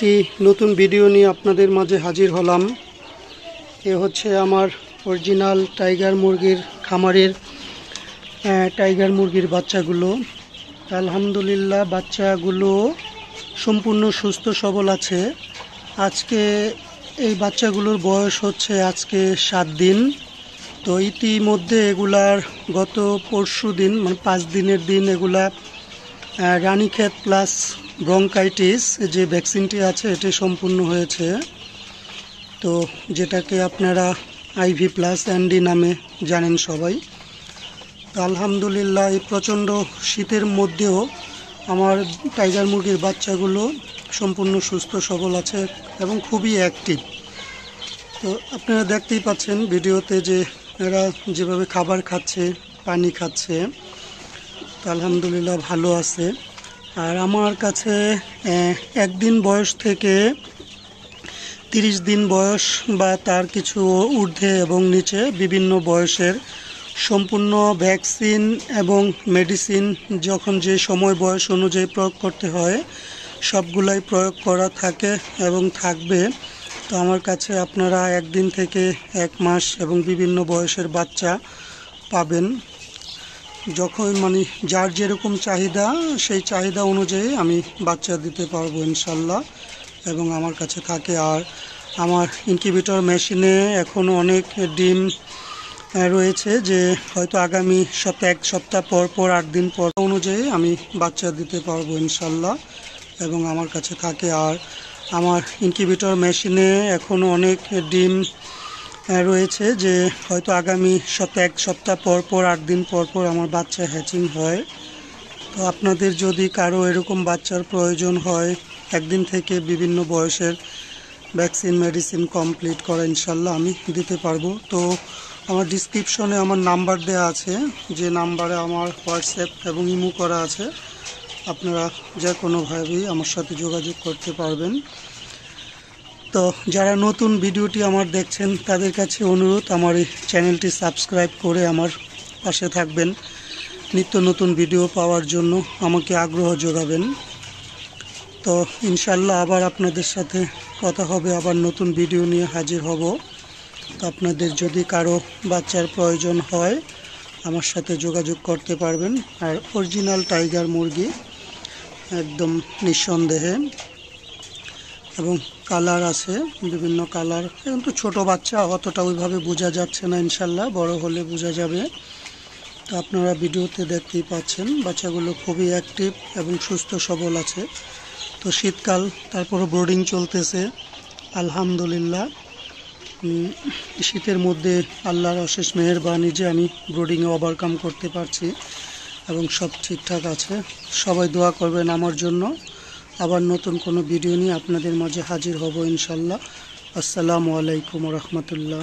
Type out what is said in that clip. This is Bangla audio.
একটি নতুন ভিডিও নিয়ে আপনাদের মাঝে হাজির হলাম। এ হচ্ছে আমার অরিজিনাল টাইগার মুরগির খামারের টাইগার মুরগির বাচ্চাগুলো। আলহামদুলিল্লাহ বাচ্চাগুলো সম্পূর্ণ সুস্থ সবল আছে। আজকে এই বাচ্চাগুলোর বয়স হচ্ছে আজকে 7 দিন। তো ইতিমধ্যে এগুলার গত পরশু দিন মানে 5 দিনের দিন এগুলা রানীক্ষেত প্লাস ব্রঙ্কাইটিস যে ভ্যাকসিনটি আছে এটি সম্পূর্ণ হয়েছে। তো যেটাকে আপনারা আইভি প্লাস অ্যান্ডি নামে জানেন সবাই। তো আলহামদুলিল্লাহ এই প্রচণ্ড শীতের মধ্যেও আমার টাইগার মুরগির বাচ্চাগুলো সম্পূর্ণ সুস্থ সবল আছে এবং খুবই অ্যাক্টিভ। তো আপনারা দেখতেই পাচ্ছেন ভিডিওতে যে এরা যেভাবে খাবার খাচ্ছে, পানি খাচ্ছে, তো আলহামদুলিল্লাহ ভালো আছে। আর আমার কাছে একদিন বয়স থেকে 30 দিন বয়স বা তার কিছু ঊর্ধ্বে এবং নিচে বিভিন্ন বয়সের সম্পূর্ণ ভ্যাকসিন এবং মেডিসিন যখন যে সময় বয়স অনুযায়ী প্রয়োগ করতে হয় সবগুলাই প্রয়োগ করা থাকে এবং থাকবে। তো আমার কাছে আপনারা একদিন থেকে 1 মাস এবং বিভিন্ন বয়সের বাচ্চা পাবেন। যখন মানে যার যেরকম চাহিদা সেই চাহিদা অনুযায়ী আমি বাচ্চা দিতে পারবো ইনশাল্লাহ, এবং আমার কাছে থাকে। আর আমার ইনকিউবেটর মেশিনে এখনও অনেক ডিম রয়েছে, যে হয়তো আগামী এক সপ্তাহ পর পর 8 দিন পর অনুযায়ী আমি বাচ্চা দিতে পারবো ইনশাল্লাহ, এবং আমার কাছে থাকে। আর আমার ইনকিউবেটর মেশিনে এখনও অনেক ডিম রয়েছে, যে হয়তো আগামী এক সপ্তাহ পর পর 8 দিন পর পর আমার বাচ্চা হ্যাচিং হয়। তো আপনাদের যদি কারো এরকম বাচ্চার প্রয়োজন হয় একদিন থেকে বিভিন্ন বয়সের ভ্যাকসিন মেডিসিন কমপ্লিট করা ইনশাল্লাহ আমি দিতে পারবো। তো আমার ডিসক্রিপশনে আমার নাম্বার দেওয়া আছে, যে নাম্বারে আমার হোয়াটসঅ্যাপ এবং ইমো করা আছে। আপনারা যে কোনোভাবেই আমার সাথে যোগাযোগ করতে পারবেন। তো যারা নতুন ভিডিওটি আমার দেখছেন তাদের কাছে অনুরোধ, আমার এই চ্যানেলটি সাবস্ক্রাইব করে আমার পাশে থাকবেন। নিত্য নতুন ভিডিও পাওয়ার জন্য আমাকে আগ্রহ যোগাবেন। তো ইনশাল্লাহ আবার আপনাদের সাথে কথা হবে, আবার নতুন ভিডিও নিয়ে হাজির হব। তো আপনাদের যদি কারো বাচ্চার প্রয়োজন হয় আমার সাথে যোগাযোগ করতে পারবেন। আর অরিজিনাল টাইগার মুরগি একদম নিঃসন্দেহে, এবং কালার আছে বিভিন্ন কালার। কিন্তু ছোট বাচ্চা অতটা ওইভাবে বোঝা যাচ্ছে না, ইনশাল্লাহ বড় হলে বোঝা যাবে। তো আপনারা ভিডিওতে দেখতেই পাচ্ছেন বাচ্চাগুলো খুবই অ্যাক্টিভ এবং সুস্থ সবল আছে। তো শীতকাল, তারপরে ব্রোডিং চলতেছে আলহামদুলিল্লাহ। শীতের মধ্যে আল্লাহর অশেষ মেহেরবানি যে আমি ব্রোডিংয়ে ওভারকাম করতে পারছি এবং সব ঠিকঠাক আছে। সবাই দোয়া করবেন আমার জন্য। আবার নতুন কোনো ভিডিও নিয়ে আপনাদের মাঝে হাজির হব ইনশাল্লাহ। আসসালামু আলাইকুম রহমতুল্লাহ।